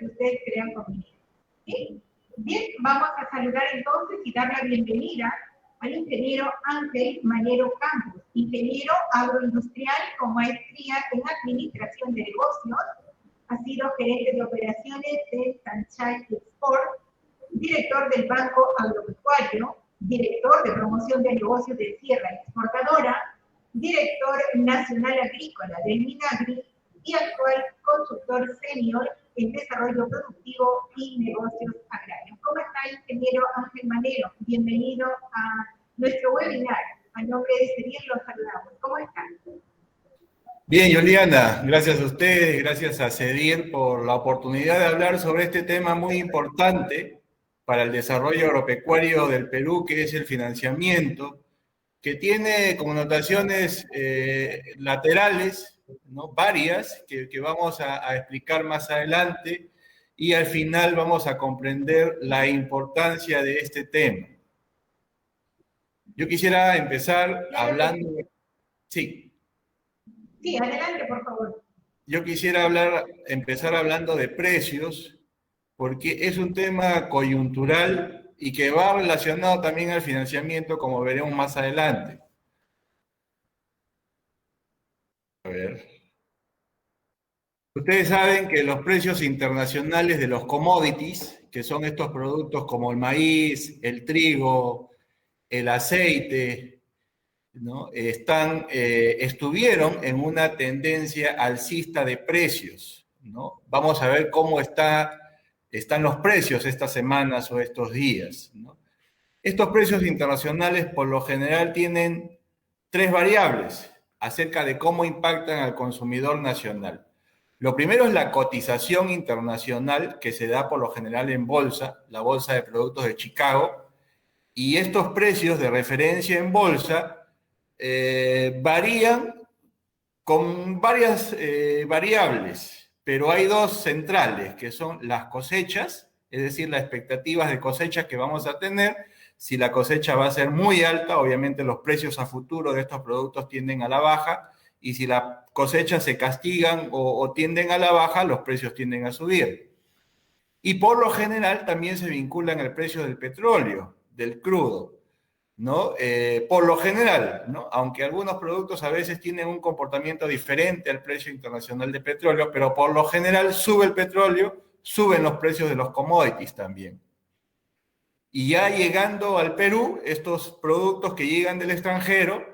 que ustedes crean conveniente. ¿Sí? Bien, vamos a saludar entonces y dar la bienvenida al ingeniero Ángel Manero Campos, ingeniero agroindustrial con maestría en administración de negocios, ha sido gerente de operaciones de Sanchay Export, director del Banco Agropecuario, director de promoción de negocios de Sierra Exportadora, director nacional agrícola del MINAGRI y actual consultor senior en desarrollo productivo y negocios agrarios. ¿Cómo está, ingeniero Ángel Manero? Bienvenido a nuestro webinar. A nombre de CEDIR los saludamos. ¿Cómo están? Bien, Juliana, gracias a ustedes, gracias a CEDIR por la oportunidad de hablar sobre este tema muy importante para el desarrollo agropecuario del Perú, que es el financiamiento, que tiene connotaciones laterales, ¿no? Varias, que vamos a explicar más adelante, y al final vamos a comprender la importancia de este tema. Yo quisiera empezar hablando... Sí. Sí, adelante, por favor. Yo quisiera empezar hablando de precios, porque es un tema coyuntural y que va relacionado también al financiamiento, como veremos más adelante. A ver. Ustedes saben que los precios internacionales de los commodities, que son estos productos como el maíz, el trigo, el aceite, ¿no? Estuvieron en una tendencia alcista de precios, ¿no? Vamos a ver cómo están los precios estas semanas o estos días, ¿no? Estos precios internacionales por lo general tienen tres variables acerca de cómo impactan al consumidor nacional. Lo primero es la cotización internacional que se da por lo general en bolsa, la Bolsa de Productos de Chicago, y estos precios de referencia en bolsa varían con varias variables, pero hay dos centrales, que son las cosechas, es decir, las expectativas de cosecha que vamos a tener. Si la cosecha va a ser muy alta, obviamente los precios a futuro de estos productos tienden a la baja, y si las cosechas se castigan o tienden a la baja, los precios tienden a subir. Y por lo general también se vinculan al precio del petróleo, del crudo, ¿no? Por lo general, ¿no? Aunque algunos productos a veces tienen un comportamiento diferente al precio internacional de petróleo, pero por lo general sube el petróleo, suben los precios de los commodities también. Y ya llegando al Perú, estos productos que llegan del extranjero,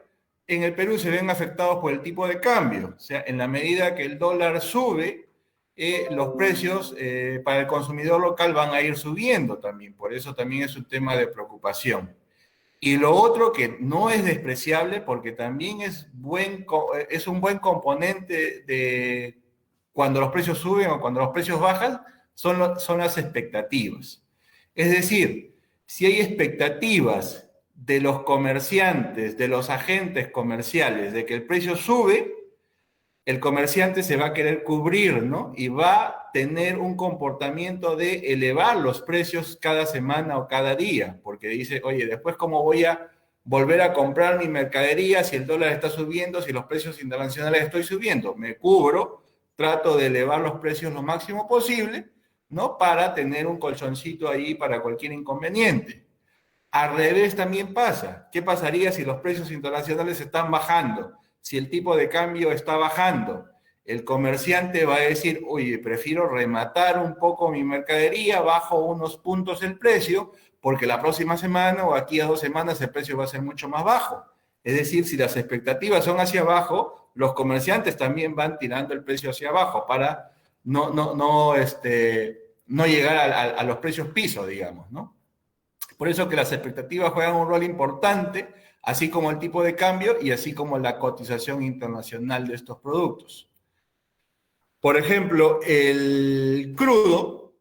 en el Perú se ven afectados por el tipo de cambio. O sea, en la medida que el dólar sube, los precios para el consumidor local van a ir subiendo también. Por eso también es un tema de preocupación. Y lo otro que no es despreciable, porque también es un buen componente de cuando los precios suben o cuando los precios bajan, son las expectativas. Es decir, si hay expectativas de los comerciantes, de los agentes comerciales, de que el precio sube, el comerciante se va a querer cubrir, ¿no? Y va a tener un comportamiento de elevar los precios cada semana o cada día, porque dice, oye, después ¿cómo voy a volver a comprar mi mercadería si el dólar está subiendo, si los precios internacionales están subiendo? Me cubro, trato de elevar los precios lo máximo posible, ¿no? Para tener un colchoncito ahí para cualquier inconveniente. Al revés también pasa. ¿Qué pasaría si los precios internacionales están bajando? Si el tipo de cambio está bajando, el comerciante va a decir, oye, prefiero rematar un poco mi mercadería, bajo unos puntos el precio, porque la próxima semana o aquí a 2 semanas el precio va a ser mucho más bajo. Es decir, si las expectativas son hacia abajo, los comerciantes también van tirando el precio hacia abajo para no llegar a los precios piso, digamos, ¿no? Por eso que las expectativas juegan un rol importante, así como el tipo de cambio y así como la cotización internacional de estos productos. Por ejemplo, el crudo,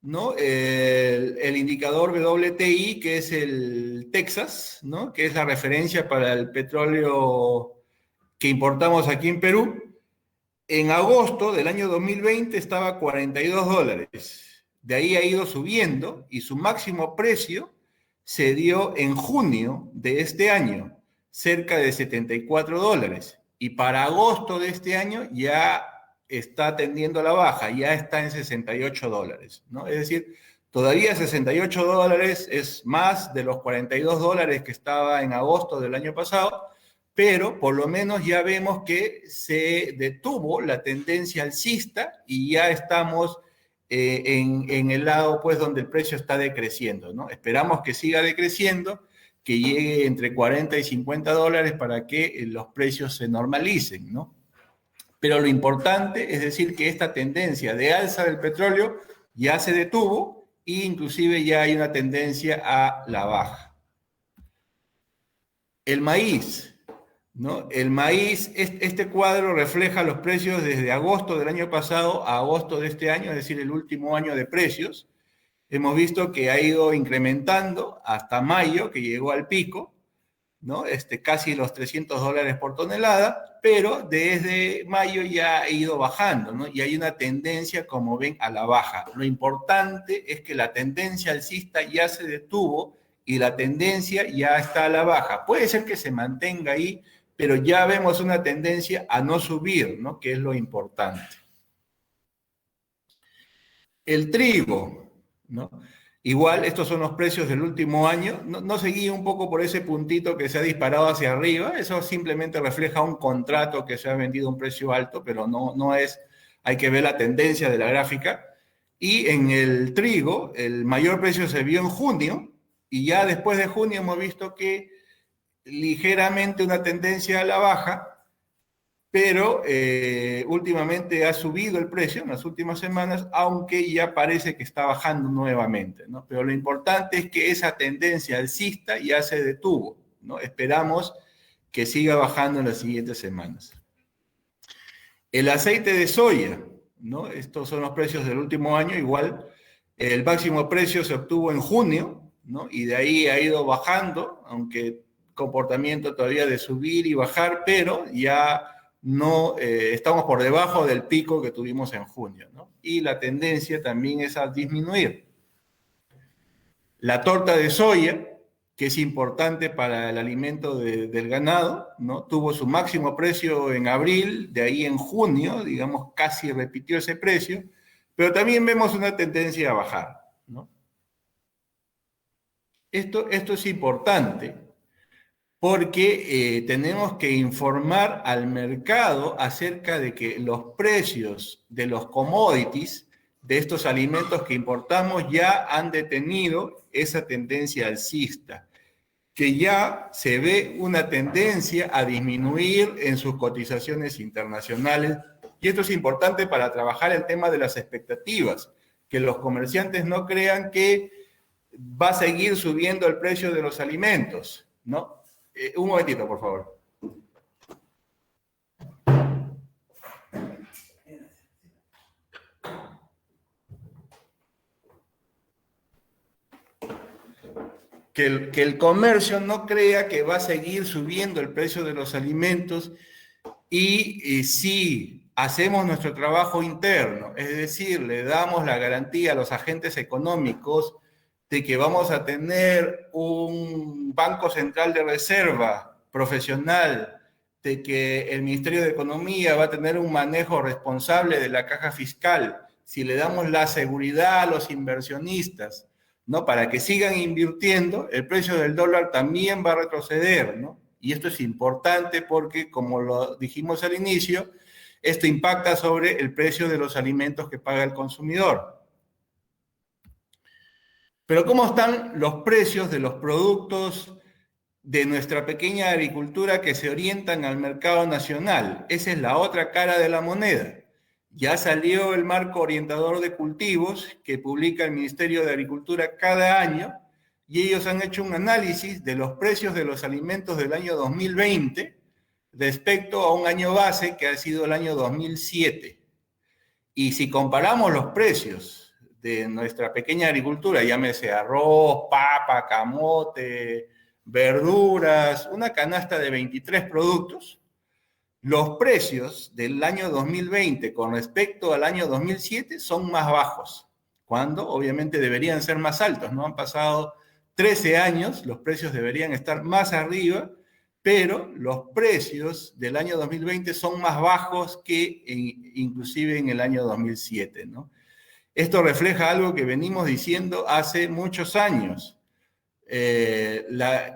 ¿no? El indicador WTI, que es el Texas, ¿no? Que es la referencia para el petróleo que importamos aquí en Perú, en agosto del año 2020 estaba a $42. De ahí ha ido subiendo y su máximo precio se dio en junio de este año, cerca de $74. Y para agosto de este año ya está tendiendo a la baja, ya está en 68 dólares, ¿no? Es decir, todavía 68 dólares es más de los 42 dólares que estaba en agosto del año pasado, pero por lo menos ya vemos que se detuvo la tendencia alcista y ya estamos en el lado pues donde el precio está decreciendo, ¿no? Esperamos que siga decreciendo, que llegue entre 40 y 50 dólares para que los precios se normalicen, ¿no? Pero lo importante es decir que esta tendencia de alza del petróleo ya se detuvo e inclusive ya hay una tendencia a la baja. El maíz, ¿no? El maíz, este cuadro refleja los precios desde agosto del año pasado a agosto de este año, es decir, el último año de precios. Hemos visto que ha ido incrementando hasta mayo, que llegó al pico, ¿no? Casi los 300 dólares por tonelada, pero desde mayo ya ha ido bajando, ¿no? Y hay una tendencia, como ven, a la baja. Lo importante es que la tendencia alcista ya se detuvo y la tendencia ya está a la baja. Puede ser que se mantenga ahí, pero ya vemos una tendencia a no subir, ¿no? Que es lo importante. El trigo, ¿no? Igual, estos son los precios del último año. No seguí un poco por ese puntito que se ha disparado hacia arriba. Eso simplemente refleja un contrato que se ha vendido a un precio alto, pero no es, hay que ver la tendencia de la gráfica. Y en el trigo, el mayor precio se vio en junio, y ya después de junio hemos visto que ligeramente una tendencia a la baja, pero últimamente ha subido el precio en las últimas semanas, aunque ya parece que está bajando nuevamente, ¿no? Pero lo importante es que esa tendencia alcista ya se detuvo, ¿no? Esperamos que siga bajando en las siguientes semanas. El aceite de soya, ¿no? Estos son los precios del último año, igual. El máximo precio se obtuvo en junio, ¿no? Y de ahí ha ido bajando, aunque comportamiento todavía de subir y bajar, pero ya no estamos por debajo del pico que tuvimos en junio, ¿no? Y la tendencia también es a disminuir. La torta de soya, que es importante para el alimento del ganado, ¿no? Tuvo su máximo precio en abril, de ahí en junio, digamos, casi repitió ese precio, pero también vemos una tendencia a bajar, ¿no? Esto es importante, porque tenemos que informar al mercado acerca de que los precios de los commodities, de estos alimentos que importamos, ya han detenido esa tendencia alcista, que ya se ve una tendencia a disminuir en sus cotizaciones internacionales, y esto es importante para trabajar el tema de las expectativas, que los comerciantes no crean que va a seguir subiendo el precio de los alimentos, ¿no? Un momentito, por favor. Que el comercio no crea que va a seguir subiendo el precio de los alimentos y si hacemos nuestro trabajo interno, es decir, le damos la garantía a los agentes económicos de que vamos a tener un Banco Central de Reserva profesional, de que el Ministerio de Economía va a tener un manejo responsable de la caja fiscal, si le damos la seguridad a los inversionistas, ¿no? Para que sigan invirtiendo, el precio del dólar también va a retroceder, ¿no? Y esto es importante porque, como lo dijimos al inicio, esto impacta sobre el precio de los alimentos que paga el consumidor. Pero ¿cómo están los precios de los productos de nuestra pequeña agricultura que se orientan al mercado nacional? Esa es la otra cara de la moneda. Ya salió el marco orientador de cultivos que publica el Ministerio de Agricultura cada año y ellos han hecho un análisis de los precios de los alimentos del año 2020 respecto a un año base que ha sido el año 2007. Y si comparamos los precios de nuestra pequeña agricultura, llámese arroz, papa, camote, verduras, una canasta de 23 productos, los precios del año 2020 con respecto al año 2007 son más bajos, cuando obviamente deberían ser más altos, ¿no? Han pasado 13 años, los precios deberían estar más arriba, pero los precios del año 2020 son más bajos que inclusive en el año 2007, ¿no? Esto refleja algo que venimos diciendo hace muchos años.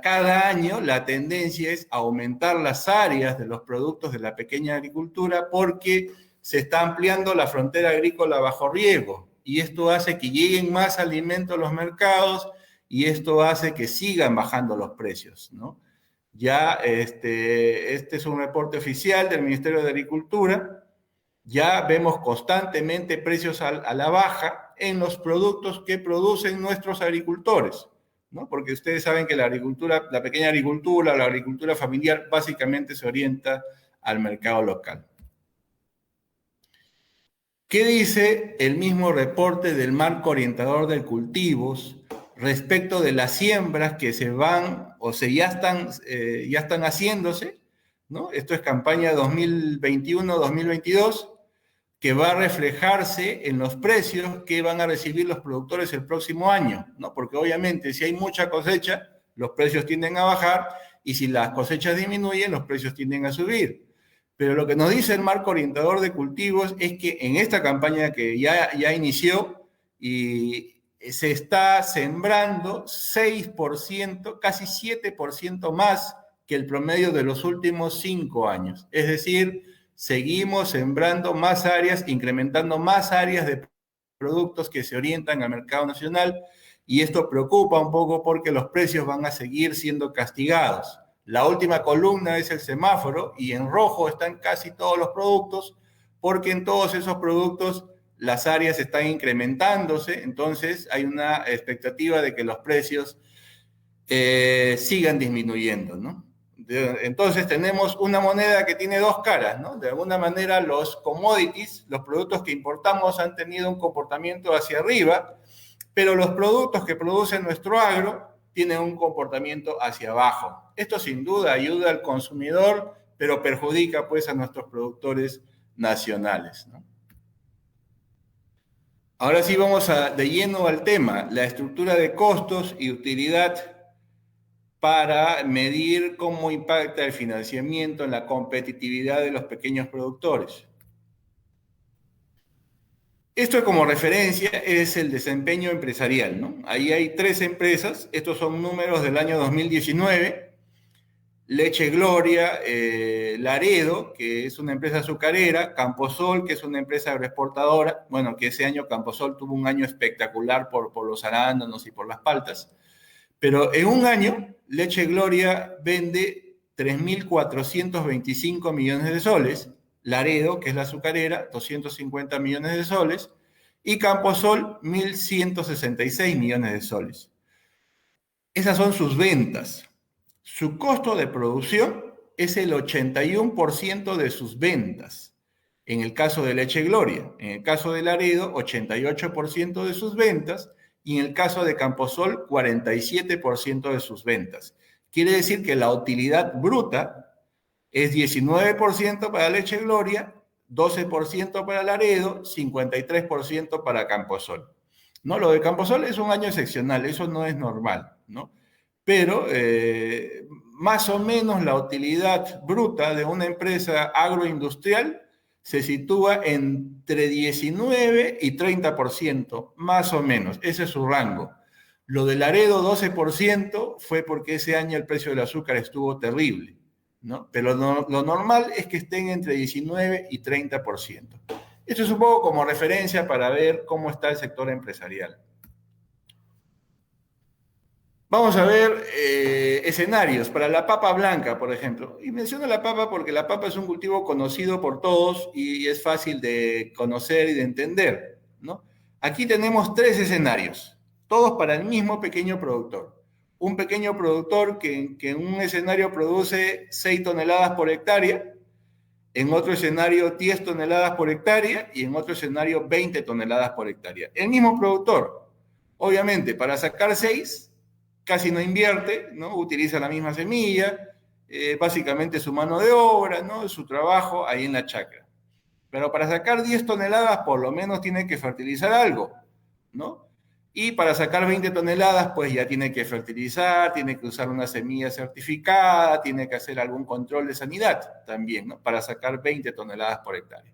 Cada año la tendencia es aumentar las áreas de los productos de la pequeña agricultura porque se está ampliando la frontera agrícola bajo riego y esto hace que lleguen más alimentos a los mercados y esto hace que sigan bajando los precios, ¿no? Ya este es un reporte oficial del Ministerio de Agricultura. Ya vemos constantemente precios a la baja en los productos que producen nuestros agricultores, ¿no? Porque ustedes saben que la agricultura, la pequeña agricultura, la agricultura familiar, básicamente se orienta al mercado local. ¿Qué dice el mismo reporte del Marco Orientador de Cultivos respecto de las siembras que se van o ya están haciéndose, ¿no? Esto es campaña 2021-2022, que va a reflejarse en los precios que van a recibir los productores el próximo año, ¿no? Porque obviamente si hay mucha cosecha, los precios tienden a bajar y si las cosechas disminuyen, los precios tienden a subir. Pero lo que nos dice el Marco Orientador de Cultivos es que en esta campaña que ya inició y se está sembrando 6%, casi 7% más que el promedio de los últimos 5 años. Es decir, seguimos sembrando más áreas, incrementando más áreas de productos que se orientan al mercado nacional y esto preocupa un poco porque los precios van a seguir siendo castigados. La última columna es el semáforo y en rojo están casi todos los productos porque en todos esos productos las áreas están incrementándose, entonces hay una expectativa de que los precios sigan disminuyendo, ¿no? Entonces tenemos una moneda que tiene dos caras, ¿no? De alguna manera los commodities, los productos que importamos han tenido un comportamiento hacia arriba, pero los productos que produce nuestro agro tienen un comportamiento hacia abajo. Esto sin duda ayuda al consumidor, pero perjudica pues a nuestros productores nacionales, ¿no? Ahora sí vamos de lleno al tema, la estructura de costos y utilidad para medir cómo impacta el financiamiento en la competitividad de los pequeños productores. Esto como referencia es el desempeño empresarial, ¿no? Ahí hay 3 empresas, estos son números del año 2019, Leche Gloria, Laredo, que es una empresa azucarera, Camposol, que es una empresa agroexportadora, bueno, que ese año Camposol tuvo un año espectacular por los arándanos y por las paltas, pero en un año Leche Gloria vende 3.425 millones de soles, Laredo, que es la azucarera, 250 millones de soles, y Camposol, 1.166 millones de soles. Esas son sus ventas. Su costo de producción es el 81% de sus ventas. En el caso de Leche Gloria, en el caso de Laredo, 88% de sus ventas, y en el caso de Camposol, 47% de sus ventas. Quiere decir que la utilidad bruta es 19% para Leche Gloria, 12% para Laredo, 53% para Camposol. ¿No? Lo de Camposol es un año excepcional, eso no es normal, ¿no? Pero más o menos la utilidad bruta de una empresa agroindustrial se sitúa entre 19 y 30%, más o menos, ese es su rango. Lo de Laredo, 12%, fue porque ese año el precio del azúcar estuvo terrible, ¿no? Pero lo normal es que estén entre 19 y 30%. Esto es un poco como referencia para ver cómo está el sector empresarial. Vamos a ver escenarios para la papa blanca, por ejemplo. Y menciono la papa porque la papa es un cultivo conocido por todos y es fácil de conocer y de entender, ¿no? Aquí tenemos 3 escenarios, todos para el mismo pequeño productor. Un pequeño productor que en un escenario produce 6 toneladas por hectárea, en otro escenario 10 toneladas por hectárea y en otro escenario 20 toneladas por hectárea. El mismo productor, obviamente, para sacar 6 casi no invierte, ¿no? Utiliza la misma semilla, básicamente su mano de obra, ¿no? Su trabajo ahí en la chacra. Pero para sacar 10 toneladas por lo menos tiene que fertilizar algo, ¿no? Y para sacar 20 toneladas, pues ya tiene que fertilizar, tiene que usar una semilla certificada, tiene que hacer algún control de sanidad también, ¿no? Para sacar 20 toneladas por hectárea.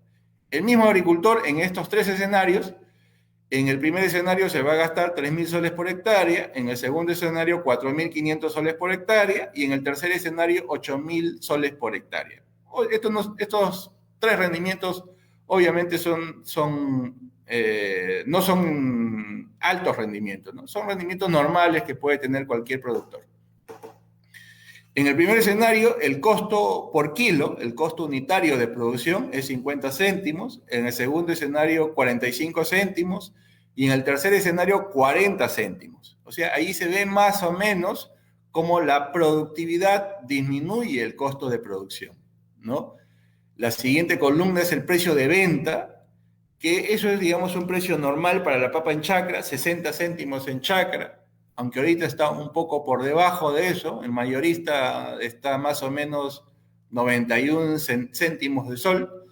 El mismo agricultor en estos tres escenarios, en el primer escenario se va a gastar 3.000 soles por hectárea, en el segundo escenario 4.500 soles por hectárea y en el tercer escenario 8.000 soles por hectárea. Estos tres rendimientos obviamente no son altos rendimientos, ¿no? Son rendimientos normales que puede tener cualquier productor. En el primer escenario, el costo por kilo, el costo unitario de producción es 50 céntimos, en el segundo escenario 45 céntimos y en el tercer escenario 40 céntimos. O sea, ahí se ve más o menos cómo la productividad disminuye el costo de producción, ¿no? La siguiente columna es el precio de venta, que eso es, digamos, un precio normal para la papa en chacra, 60 céntimos en chacra, aunque ahorita está un poco por debajo de eso, el mayorista está más o menos 91 céntimos de sol,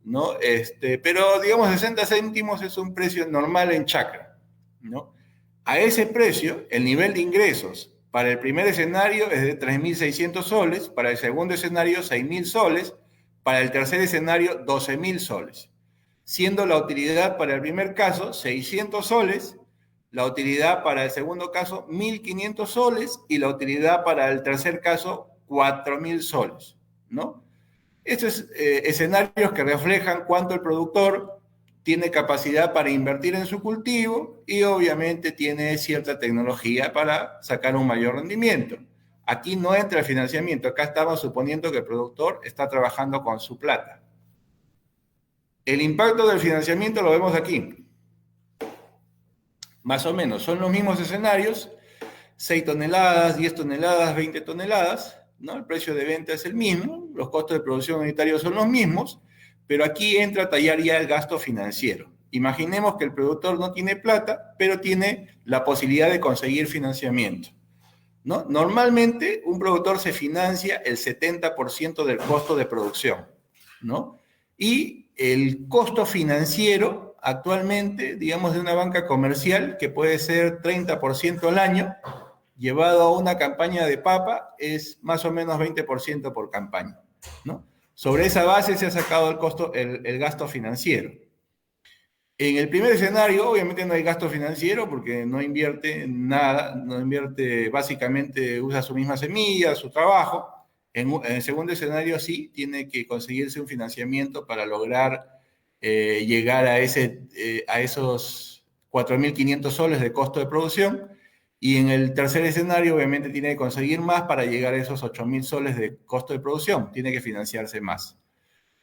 ¿no? Pero, digamos, 60 céntimos es un precio normal en chacra, ¿no? A ese precio, el nivel de ingresos para el primer escenario es de 3.600 soles, para el segundo escenario 6.000 soles, para el tercer escenario 12.000 soles, siendo la utilidad para el primer caso 600 soles, la utilidad para el segundo caso 1.500 soles y la utilidad para el tercer caso 4.000 soles, ¿no? Estos escenarios que reflejan cuánto el productor tiene capacidad para invertir en su cultivo y obviamente tiene cierta tecnología para sacar un mayor rendimiento. Aquí no entra el financiamiento, acá estamos suponiendo que el productor está trabajando con su plata. El impacto del financiamiento lo vemos aquí. Más o menos, son los mismos escenarios, 6 toneladas, 10 toneladas, 20 toneladas, ¿no? El precio de venta es el mismo, los costos de producción unitarios son los mismos, pero aquí entra a tallar ya el gasto financiero. Imaginemos que el productor no tiene plata, pero tiene la posibilidad de conseguir financiamiento, ¿no? Normalmente, un productor se financia el 70% del costo de producción, ¿no? Y el costo financiero actualmente, digamos, de una banca comercial, que puede ser 30% al año, llevado a una campaña de papa, es más o menos 20% por campaña, ¿no? Sobre esa base se ha sacado el gasto financiero. En el primer escenario, obviamente no hay gasto financiero porque no invierte nada, no invierte, básicamente usa su misma semilla, su trabajo. En el segundo escenario sí, tiene que conseguirse un financiamiento para lograr llegar a esos 4.500 soles de costo de producción. Y en el tercer escenario, obviamente, tiene que conseguir más para llegar a esos 8.000 soles de costo de producción. Tiene que financiarse más.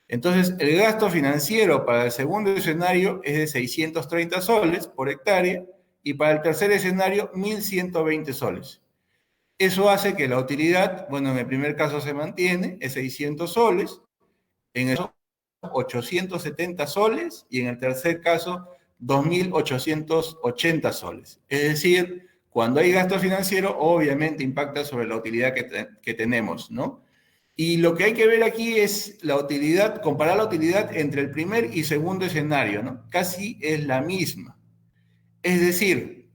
Entonces, el gasto financiero para el segundo escenario es de 630 soles por hectárea y para el tercer escenario 1.120 soles. Eso hace que la utilidad, bueno, en el primer caso se mantiene, es 600 soles, en el 870 soles y en el tercer caso 2.880 soles. Es decir, cuando hay gasto financiero, obviamente impacta sobre la utilidad que tenemos, ¿no? Y lo que hay que ver aquí es la utilidad, comparar la utilidad entre el primer y segundo escenario, ¿no? Casi es la misma. Es decir,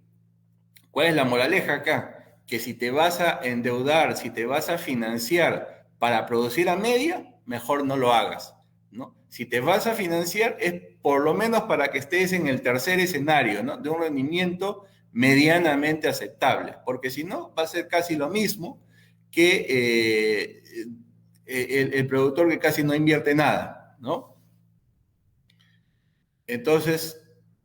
¿cuál es la moraleja acá? Que si te vas a endeudar, si te vas a financiar para producir a media, mejor no lo hagas, ¿no? Si te vas a financiar es por lo menos para que estés en el tercer escenario, ¿no? De un rendimiento medianamente aceptable, porque si no, va a ser casi lo mismo que el productor que casi no invierte nada, ¿no? Entonces,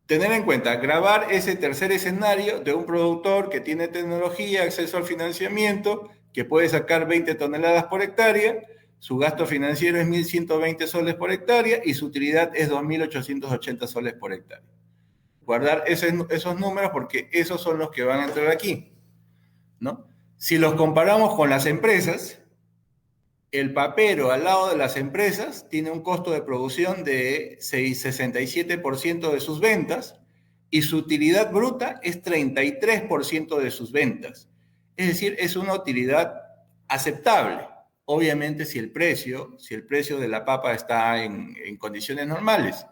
tener en cuenta, grabar ese tercer escenario de un productor que tiene tecnología, acceso al financiamiento, que puede sacar 20 toneladas por hectárea, su gasto financiero es 1.120 soles por hectárea y su utilidad es 2.880 soles por hectárea. Guardar esos números porque esos son los que van a entrar aquí, ¿no? Si los comparamos con las empresas, el papero al lado de las empresas tiene un costo de producción de 67% de sus ventas y su utilidad bruta es 33% de sus ventas. Es decir, es una utilidad aceptable. Obviamente si el precio de la papa está en condiciones normales.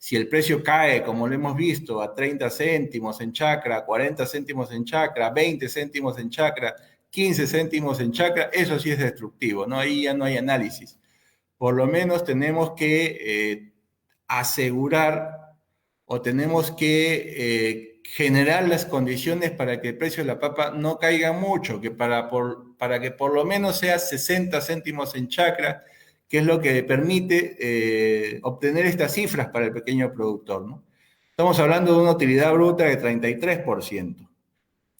Si el precio cae, como lo hemos visto, a 30 céntimos en chacra, 40 céntimos en chacra, 20 céntimos en chacra, 15 céntimos en chacra, eso sí es destructivo, ¿no? Ahí ya no hay análisis. Por lo menos tenemos que asegurar o tenemos que generar las condiciones para que el precio de la papa no caiga mucho, que para que por lo menos sea 60 céntimos en chacra, que es lo que permite obtener estas cifras para el pequeño productor, ¿no? Estamos hablando de una utilidad bruta de 33%.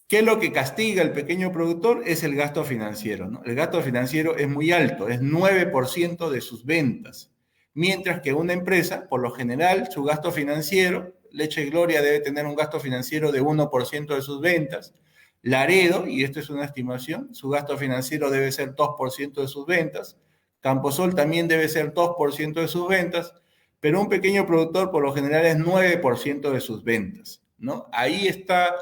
¿Qué es lo que castiga al pequeño productor? Es el gasto financiero, ¿no? El gasto financiero es muy alto, es 9% de sus ventas. Mientras que una empresa, por lo general, su gasto financiero, Leche Gloria debe tener un gasto financiero de 1% de sus ventas. Laredo, y esto es una estimación, su gasto financiero debe ser 2% de sus ventas. Camposol también debe ser 2% de sus ventas, pero un pequeño productor por lo general es 9% de sus ventas, ¿no? Ahí está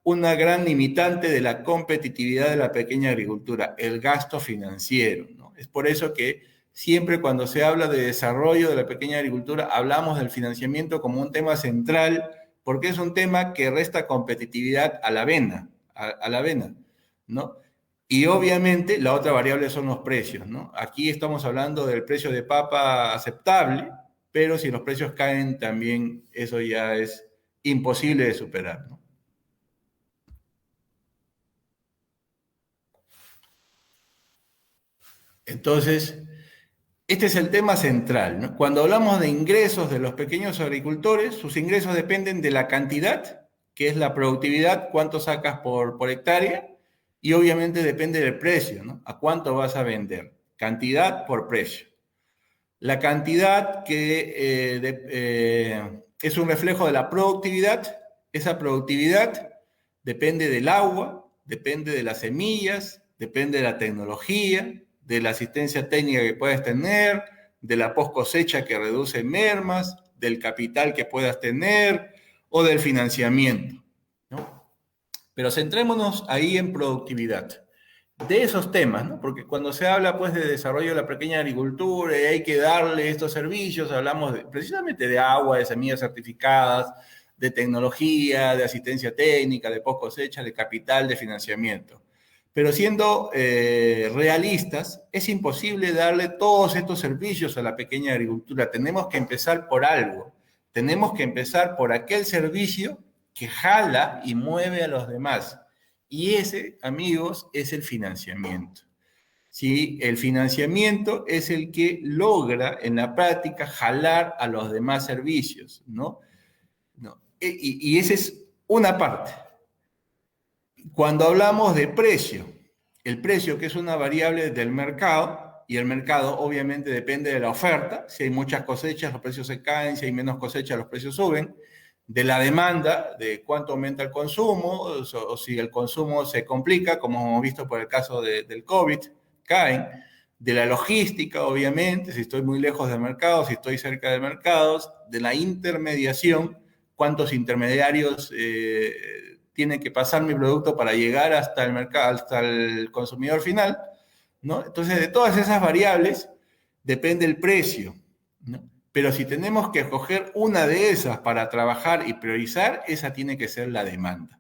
una gran limitante de la competitividad de la pequeña agricultura, el gasto financiero, ¿no? Es por eso que siempre cuando se habla de desarrollo de la pequeña agricultura, hablamos del financiamiento como un tema central, porque es un tema que resta competitividad a la avena, a la avena, ¿no? Y obviamente la otra variable son los precios, ¿no? Aquí estamos hablando del precio de papa aceptable, pero si los precios caen también eso ya es imposible de superar, ¿no? Entonces, este es el tema central, ¿no? Cuando hablamos de ingresos de los pequeños agricultores, sus ingresos dependen de la cantidad, que es la productividad, cuánto sacas por hectárea, y obviamente depende del precio, ¿no? A cuánto vas a vender. Cantidad por precio. La cantidad que es un reflejo de la productividad, esa productividad depende del agua, depende de las semillas, depende de la tecnología, de la asistencia técnica que puedas tener, de la post cosecha que reduce mermas, del capital que puedas tener o del financiamiento, ¿no? Pero centrémonos ahí en productividad. De esos temas, ¿no? Porque cuando se habla pues de desarrollo de la pequeña agricultura y hay que darle estos servicios, hablamos precisamente de agua, de semillas certificadas, de tecnología, de asistencia técnica, de post cosecha, de capital, de financiamiento. Pero siendo realistas, es imposible darle todos estos servicios a la pequeña agricultura. Tenemos que empezar por algo. Tenemos que empezar por aquel servicio que jala y mueve a los demás. Y ese, amigos, es el financiamiento. ¿Sí? El financiamiento es el que logra en la práctica jalar a los demás servicios, ¿no? Y esa es una parte. Cuando hablamos de precio, el precio que es una variable del mercado, y el mercado obviamente depende de la oferta, si hay muchas cosechas los precios se caen, si hay menos cosechas los precios suben, de la demanda, de cuánto aumenta el consumo, o si el consumo se complica, como hemos visto por el caso del COVID, caen, de la logística, obviamente, si estoy muy lejos del mercado, si estoy cerca de mercados, de la intermediación, cuántos intermediarios tiene que pasar mi producto para llegar hasta el mercado, hasta el consumidor final, ¿no? Entonces, de todas esas variables depende el precio, ¿no? Pero si tenemos que escoger una de esas para trabajar y priorizar, esa tiene que ser la demanda,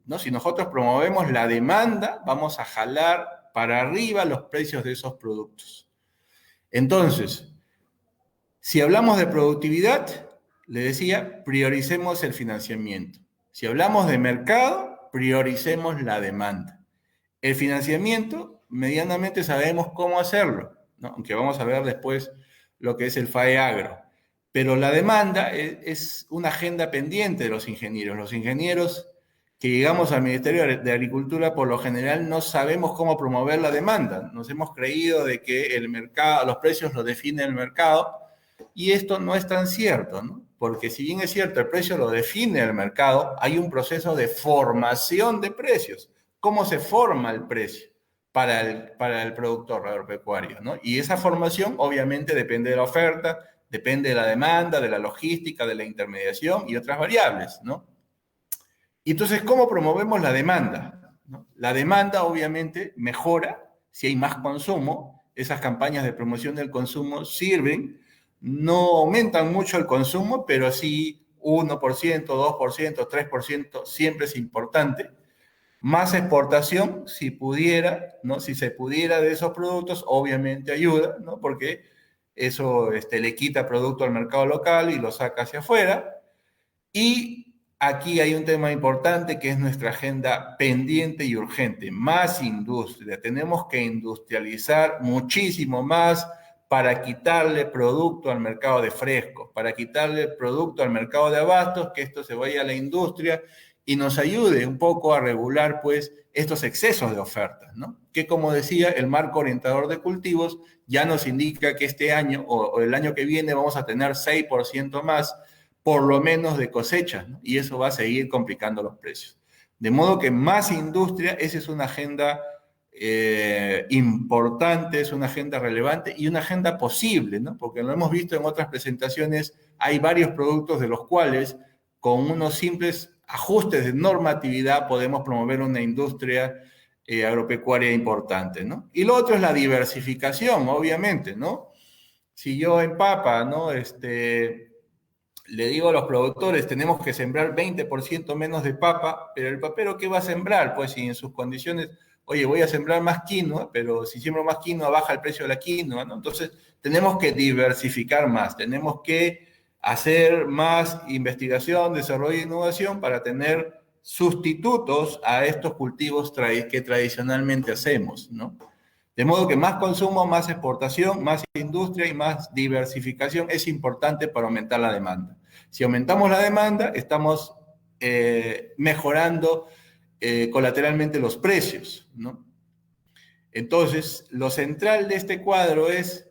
¿no? Si nosotros promovemos la demanda, vamos a jalar para arriba los precios de esos productos. Entonces, si hablamos de productividad, le decía, prioricemos el financiamiento. Si hablamos de mercado, prioricemos la demanda. El financiamiento, medianamente sabemos cómo hacerlo, ¿no? Aunque vamos a ver después lo que es el FAE-Agro. Pero la demanda es una agenda pendiente de los ingenieros. Los ingenieros que llegamos al Ministerio de Agricultura, por lo general, no sabemos cómo promover la demanda. Nos hemos creído de que el mercado, los precios los define el mercado, y esto no es tan cierto, ¿no? Porque si bien es cierto, el precio lo define el mercado, hay un proceso de formación de precios. ¿Cómo se forma el precio para el productor agropecuario, ¿no? Y esa formación obviamente depende de la oferta, depende de la demanda, de la logística, de la intermediación y otras variables, ¿no? Y entonces, ¿cómo promovemos la demanda? ¿No? La demanda obviamente mejora si hay más consumo. Esas campañas de promoción del consumo sirven, no aumentan mucho el consumo, pero sí 1%, 2%, 3%, siempre es importante. Más exportación, si pudiera, ¿no? Si se pudiera de esos productos, obviamente ayuda, ¿no? Porque eso le quita producto al mercado local y lo saca hacia afuera. Y aquí hay un tema importante que es nuestra agenda pendiente y urgente, más industria. Tenemos que industrializar muchísimo más para quitarle producto al mercado de frescos, para quitarle producto al mercado de abastos, que esto se vaya a la industria y nos ayude un poco a regular pues estos excesos de ofertas, ¿no? Que como decía, el marco orientador de cultivos ya nos indica que este año o el año que viene vamos a tener 6% más por lo menos de cosechas, ¿no? Y eso va a seguir complicando los precios. De modo que más industria, esa es una agenda importante, es una agenda relevante y una agenda posible, ¿no? Porque lo hemos visto en otras presentaciones, hay varios productos de los cuales con unos simples ajustes de normatividad podemos promover una industria agropecuaria importante, ¿no? Y lo otro es la diversificación, obviamente, ¿no? Si yo en papa, ¿no? Le digo a los productores, tenemos que sembrar 20% menos de papa, pero el papero, ¿qué va a sembrar? Pues si en sus condiciones, oye, voy a sembrar más quinoa, pero si siembro más quinoa baja el precio de la quinoa, ¿no? Entonces, tenemos que diversificar más, tenemos que hacer más investigación, desarrollo e innovación para tener sustitutos a estos cultivos que tradicionalmente hacemos, ¿no? De modo que más consumo, más exportación, más industria y más diversificación es importante para aumentar la demanda. Si aumentamos la demanda, estamos mejorando colateralmente los precios, ¿no? Entonces, lo central de este cuadro es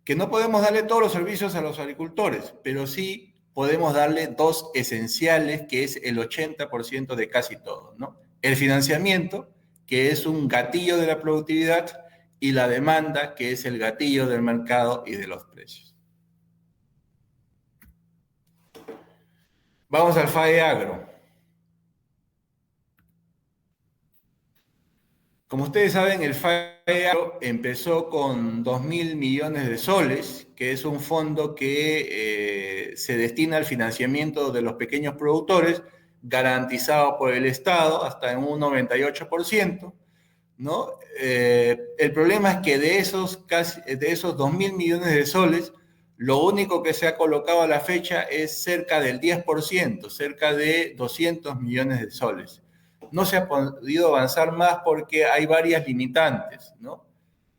que no podemos darle todos los servicios a los agricultores, pero sí podemos darle dos esenciales, que es el 80% de casi todo, ¿no? El financiamiento, que es un gatillo de la productividad, y la demanda, que es el gatillo del mercado y de los precios. Vamos al FAE Agro. Como ustedes saben, el FAE Agro empezó con 2.000 millones de soles, que es un fondo que se destina al financiamiento de los pequeños productores, garantizado por el Estado hasta en un 98%. ¿No? El problema es que de esos 2.000 millones de soles, lo único que se ha colocado a la fecha es cerca del 10%, cerca de 200 millones de soles. No se ha podido avanzar más porque hay varias limitantes, ¿no?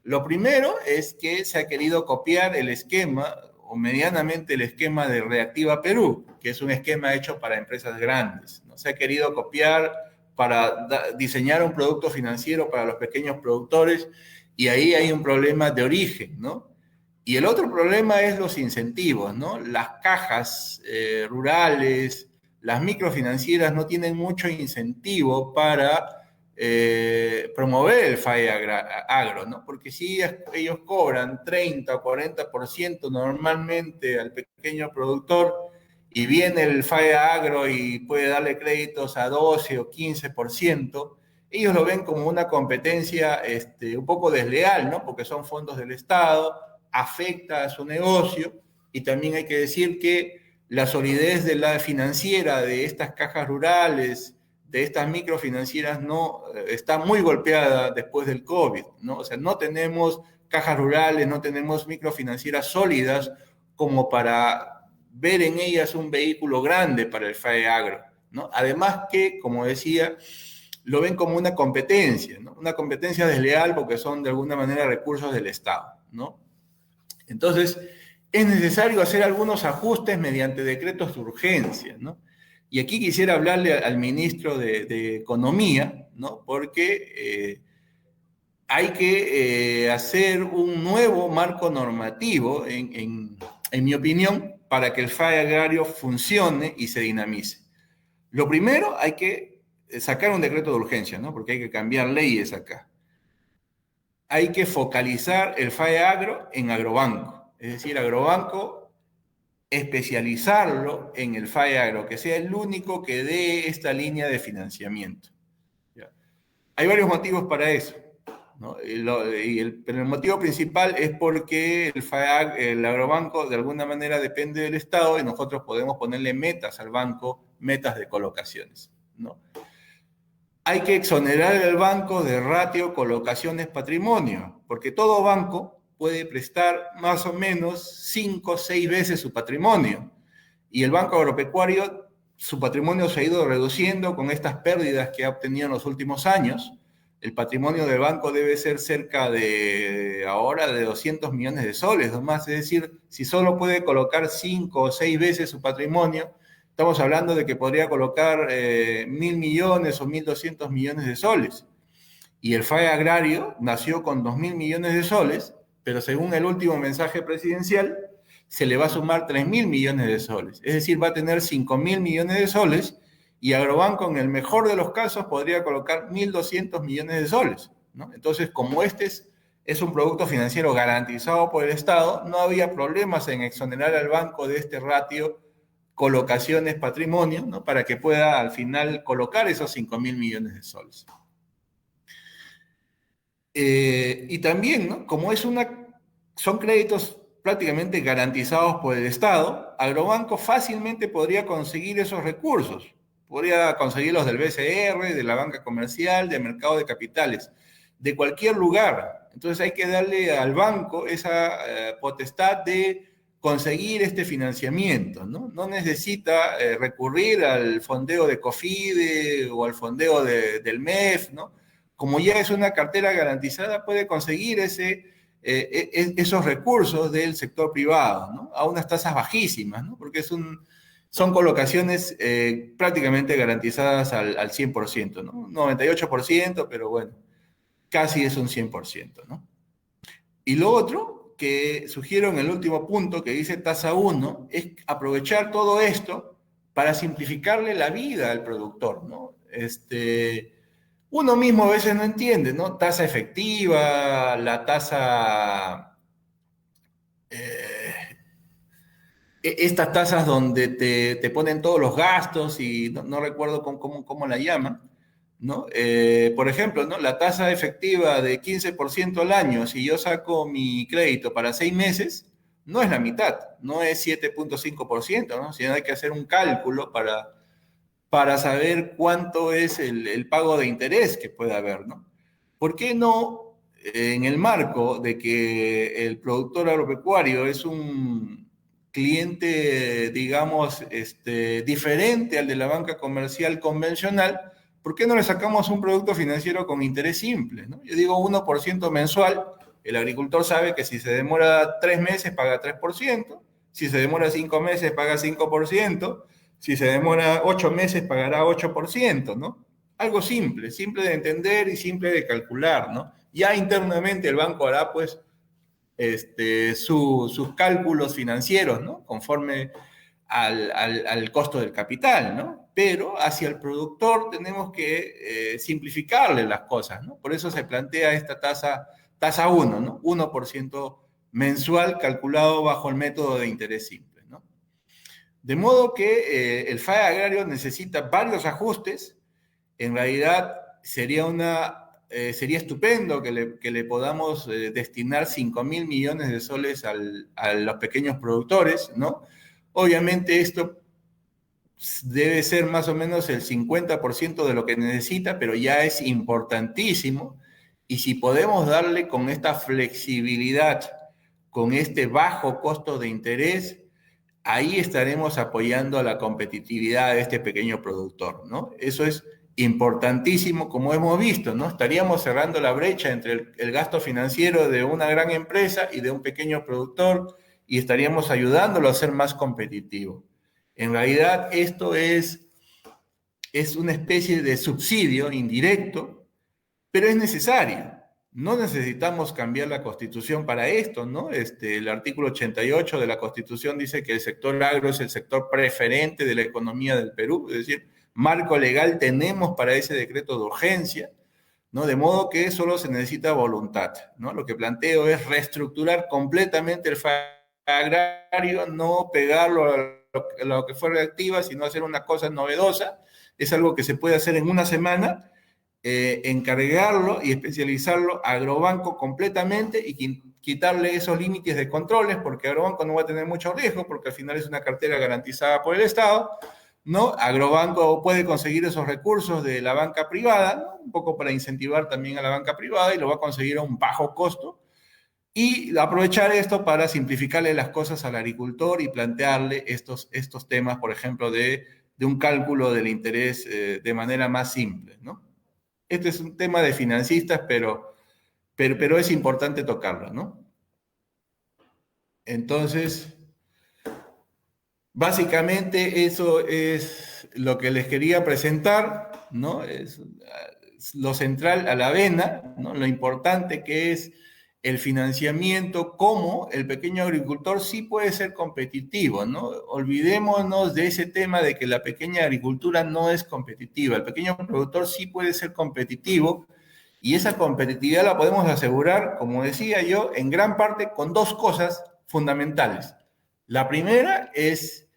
Lo primero es que se ha querido copiar el esquema, o medianamente el esquema de Reactiva Perú, que es un esquema hecho para empresas grandes, ¿no? Se ha querido copiar para diseñar un producto financiero para los pequeños productores, y ahí hay un problema de origen, ¿no? Y el otro problema es los incentivos, ¿no? Las cajas rurales, las microfinancieras no tienen mucho incentivo para promover el FAE agro, ¿no? Porque si ellos cobran 30 o 40% normalmente al pequeño productor, y viene el FAE agro y puede darle créditos a 12 o 15%, ellos lo ven como una competencia un poco desleal, ¿no? Porque son fondos del Estado, afecta a su negocio, y también hay que decir que la solidez de la financiera de estas cajas rurales, de estas microfinancieras, no está muy golpeada después del COVID, ¿no? O sea, no tenemos cajas rurales, no tenemos microfinancieras sólidas como para ver en ellas un vehículo grande para el FAE agro, ¿no? Además que, como decía, lo ven como una competencia, ¿no? Una competencia desleal porque son de alguna manera recursos del Estado, ¿no? Entonces, es necesario hacer algunos ajustes mediante decretos de urgencia, ¿no? Y aquí quisiera hablarle al ministro de Economía, ¿no? Porque hay que hacer un nuevo marco normativo, en mi opinión, para que el FAE agrario funcione y se dinamice. Lo primero, hay que sacar un decreto de urgencia, ¿no? Porque hay que cambiar leyes acá. Hay que focalizar el FAE agro en agrobanco, es decir, agrobanco, especializarlo en el FAE agro, que sea el único que dé esta línea de financiamiento. ¿Ya? Hay varios motivos para eso. ¿no? Pero el motivo principal es porque el FAEAG, el agrobanco, de alguna manera depende del Estado y nosotros podemos ponerle metas al banco, metas de colocaciones, ¿no? Hay que exonerar al banco de ratio colocaciones patrimonio, porque todo banco puede prestar más o menos 5 o 6 veces su patrimonio. Y el Banco Agropecuario, su patrimonio se ha ido reduciendo con estas pérdidas que ha obtenido en los últimos años. El patrimonio del banco debe ser cerca de ahora de 200 millones de soles, nomás. Es decir, si solo puede colocar 5 o 6 veces su patrimonio, estamos hablando de que podría colocar 1.000 millones o 1.200 millones de soles. Y el FAE agrario nació con 2.000 millones de soles, pero según el último mensaje presidencial, se le va a sumar 3.000 millones de soles. Es decir, va a tener 5.000 millones de soles y Agrobanco, en el mejor de los casos, podría colocar 1.200 millones de soles, ¿no? Entonces, como este es un producto financiero garantizado por el Estado, no había problemas en exonerar al banco de este ratio colocaciones patrimonio, ¿no? Para que pueda al final colocar esos 5.000 millones de soles. Y también, ¿no? Como son créditos prácticamente garantizados por el Estado, Agrobanco fácilmente podría conseguir esos recursos. Podría conseguirlos del BCR, de la banca comercial, del mercado de capitales, de cualquier lugar. Entonces hay que darle al banco esa potestad de conseguir este financiamiento, ¿no? No necesita recurrir al fondeo de COFIDE o al fondeo del MEF, ¿no? Como ya es una cartera garantizada, puede conseguir esos recursos del sector privado, ¿no? A unas tasas bajísimas, ¿no? Porque son colocaciones prácticamente garantizadas al 100%, ¿no? 98%, pero bueno, casi es un 100%, ¿no? Y lo otro que sugiero en el último punto que dice tasa 1 es aprovechar todo esto para simplificarle la vida al productor, ¿no? Uno mismo a veces no entiende, ¿no? Tasa efectiva, la tasa, estas tasas donde te ponen todos los gastos y no recuerdo cómo la llaman, ¿no? Por ejemplo, ¿no? La tasa efectiva de 15% al año, si yo saco mi crédito para 6 meses, no es la mitad, no es 7.5%, ¿no? Sino hay que hacer un cálculo para saber cuánto es el pago de interés que puede haber, ¿no? ¿Por qué no, en el marco de que el productor agropecuario es un cliente, digamos, diferente al de la banca comercial convencional, ¿por qué no le sacamos un producto financiero con interés simple, ¿no? Yo digo 1% mensual, el agricultor sabe que si se demora 3 meses paga 3%, si se demora 5 meses paga 5%, si se demora 8 meses pagará 8%, ¿no? Algo simple, simple de entender y simple de calcular, ¿no? Ya internamente el banco hará, pues, sus cálculos financieros, ¿no? Conforme al costo del capital, ¿no? Pero hacia el productor tenemos que simplificarle las cosas, ¿no? Por eso se plantea esta tasa 1, ¿no? 1% mensual calculado bajo el método de interés simple, ¿no? De modo que el FAE agrario necesita varios ajustes. En realidad sería estupendo que le podamos destinar 5.000 millones de soles a los pequeños productores, ¿no? Obviamente esto debe ser más o menos el 50% de lo que necesita, pero ya es importantísimo. Y si podemos darle con esta flexibilidad, con este bajo costo de interés, ahí estaremos apoyando a la competitividad de este pequeño productor, ¿no? Eso es importantísimo, como hemos visto, ¿no? Estaríamos cerrando la brecha entre el gasto financiero de una gran empresa y de un pequeño productor y estaríamos ayudándolo a ser más competitivo. En realidad, esto es una especie de subsidio indirecto, pero es necesario. No necesitamos cambiar la Constitución para esto, ¿no? El artículo 88 de la Constitución dice que el sector agro es el sector preferente de la economía del Perú, es decir, marco legal tenemos para ese decreto de urgencia, ¿no? De modo que solo se necesita voluntad, ¿no? Lo que planteo es reestructurar completamente el agrario, no pegarlo a lo que fue reactiva, sino hacer una cosa novedosa. Es algo que se puede hacer en una semana encargarlo y especializarlo a Agrobanco completamente y quitarle esos límites de controles, porque Agrobanco no va a tener mucho riesgo, porque al final es una cartera garantizada por el Estado, ¿no? Agrobanco puede conseguir esos recursos de la banca privada, ¿no? Un poco para incentivar también a la banca privada, y lo va a conseguir a un bajo costo, y aprovechar esto para simplificarle las cosas al agricultor y plantearle estos temas, por ejemplo, de un cálculo del interés de manera más simple, ¿no? Este es un tema de financistas, pero es importante tocarlo, ¿no? Entonces, básicamente eso es lo que les quería presentar, ¿no? Es lo central a la avena, ¿no? Lo importante que es el financiamiento, cómo el pequeño agricultor sí puede ser competitivo, ¿no? Olvidémonos de ese tema de que la pequeña agricultura no es competitiva. El pequeño productor sí puede ser competitivo, y esa competitividad la podemos asegurar, como decía yo, en gran parte con dos cosas fundamentales. La primera es,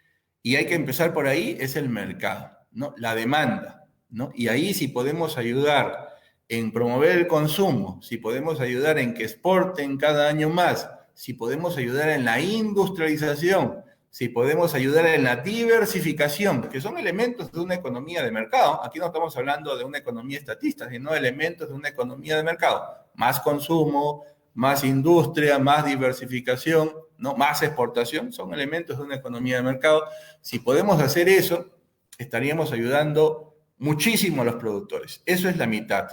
y hay que empezar por ahí, es el mercado, ¿no? La demanda, ¿no? Y ahí si podemos ayudar en promover el consumo, si podemos ayudar en que exporten cada año más, si podemos ayudar en la industrialización, si podemos ayudar en la diversificación, que son elementos de una economía de mercado. Aquí no estamos hablando de una economía estatista, sino elementos de una economía de mercado. Más consumo, más industria, más diversificación, ¿no? Más exportación, son elementos de una economía de mercado. Si podemos hacer eso, estaríamos ayudando muchísimo a los productores. Eso es la mitad.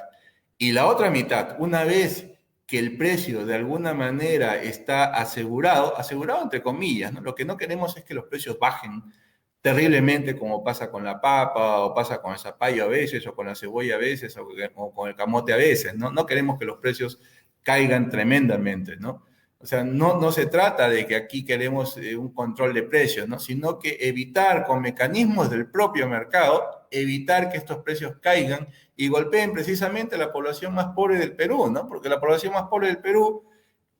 Y la otra mitad, una vez que el precio de alguna manera está asegurado entre comillas, ¿no? Lo que no queremos es que los precios bajen terriblemente, como pasa con la papa, o pasa con el zapallo a veces, o con la cebolla a veces, o con el camote a veces, ¿no? No queremos que los precios caigan tremendamente, ¿no? O sea, no se trata de que aquí queremos un control de precios, ¿no? Sino que evitar con mecanismos del propio mercado, evitar que estos precios caigan y golpeen precisamente a la población más pobre del Perú, ¿no? Porque la población más pobre del Perú,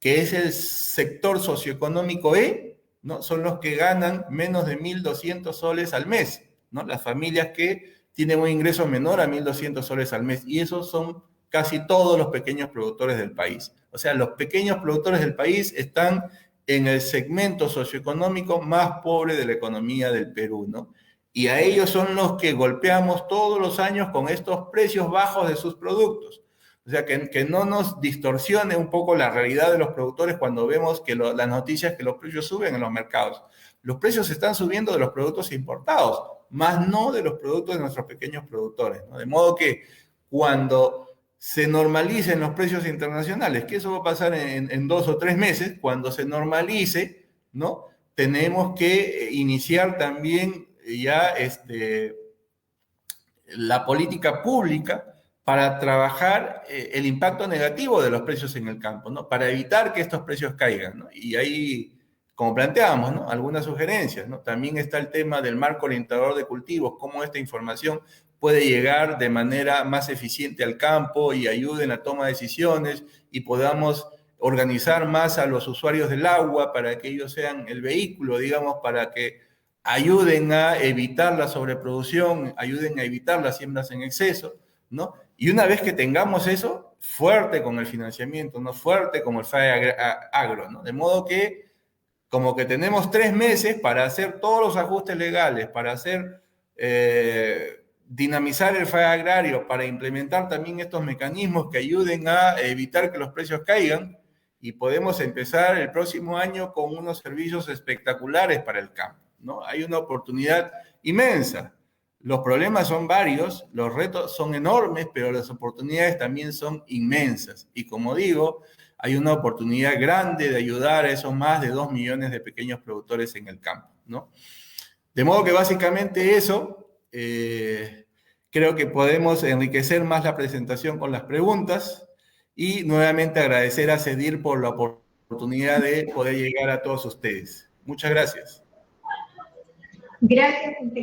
que es el sector socioeconómico E, ¿no? Son los que ganan menos de 1.200 soles al mes, ¿no? Las familias que tienen un ingreso menor a 1.200 soles al mes, y esos son casi todos los pequeños productores del país. O sea, los pequeños productores del país están en el segmento socioeconómico más pobre de la economía del Perú, ¿no? Y a ellos son los que golpeamos todos los años con estos precios bajos de sus productos. O sea, que no nos distorsione un poco la realidad de los productores cuando vemos que las noticias que los precios suben en los mercados. Los precios están subiendo de los productos importados, más no de los productos de nuestros pequeños productores, ¿no? De modo que cuando se normalicen los precios internacionales, que eso va a pasar en 2 o 3 meses, cuando se normalice, ¿no? Tenemos que iniciar también ya la política pública para trabajar el impacto negativo de los precios en el campo, ¿no? Para evitar que estos precios caigan, ¿no? Y ahí, como planteábamos, ¿no? Algunas sugerencias, ¿no? También está el tema del marco orientador de cultivos, cómo esta información puede llegar de manera más eficiente al campo y ayude en la toma de decisiones, y podamos organizar más a los usuarios del agua para que ellos sean el vehículo, digamos, para que ayuden a evitar la sobreproducción, ayuden a evitar las siembras en exceso, ¿no? Y una vez que tengamos eso, fuerte con el financiamiento, ¿no? Fuerte como el FAE Agro, ¿no? De modo que como que tenemos 3 meses para hacer todos los ajustes legales, para hacer dinamizar el FAE agrario, para implementar también estos mecanismos que ayuden a evitar que los precios caigan, y podemos empezar el próximo año con unos servicios espectaculares para el campo, ¿no? Hay una oportunidad inmensa. Los problemas son varios, los retos son enormes, pero las oportunidades también son inmensas. Y como digo, hay una oportunidad grande de ayudar a esos más de 2 millones de pequeños productores en el campo, ¿no? De modo que básicamente eso, creo que podemos enriquecer más la presentación con las preguntas, y nuevamente agradecer a CEDIR por la oportunidad de poder llegar a todos ustedes. Muchas gracias. Gracias, ingeniero.